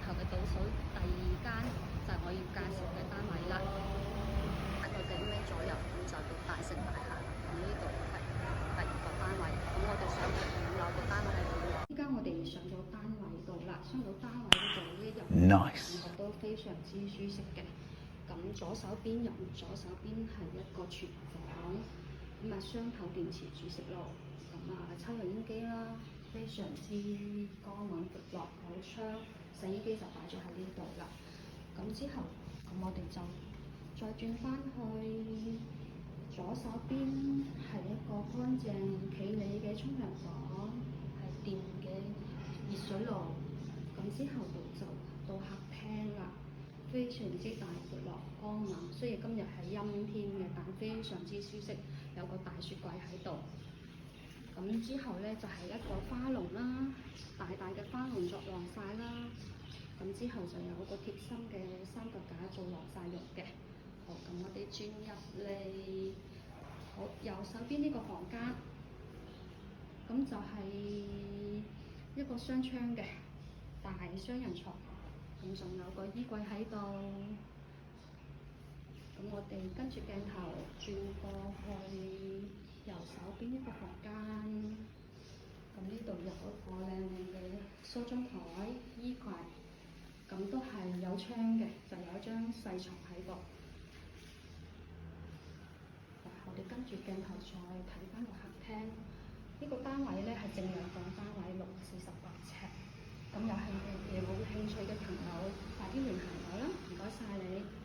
頭嘅倒數第二間就係我要介紹嘅單位啦。大概幾米左右咁就到大成大廈啦。咁呢度係第二個單位，咁我哋上去5樓個單位係點樣？依家我哋上咗單位度啦，上到單位度呢入感覺都非常之舒適嘅。咁左手邊係一個廚房，咁啊雙頭電磁煮食爐，咁啊抽油煙機啦，非常之光猛闊落，有窗，洗衣機就擺咗喺呢度啦。咁之後，咁我哋就再轉翻去左手邊係一個乾淨企理嘅沖涼房，係電嘅熱水爐。咁之後就到客廳啦。非常之大闊落光猛，雖然今日係陰天嘅，但非常之舒適，有個大雪櫃喺度。咁之後呢，就係一個花籠啦，大嘅花籠作晾曬啦。咁之後就有個貼心嘅三腳架做晾曬用嘅。好，咁我哋轉入嚟，好，右手邊呢個房間，咁就係一個雙窗嘅大雙人床。咁仲有個衣櫃喺度，咁我哋跟住鏡頭轉過去右手邊一個房間，咁呢度有一個靚嘅梳妝台、衣櫃，咁都係有窗嘅，就有一張細床喺度。我哋跟住鏡頭再睇翻個客廳，呢個單位呢係正兩房單位，648尺。咁有興趣嘅朋友，快啲聯繫我啦！唔該晒你。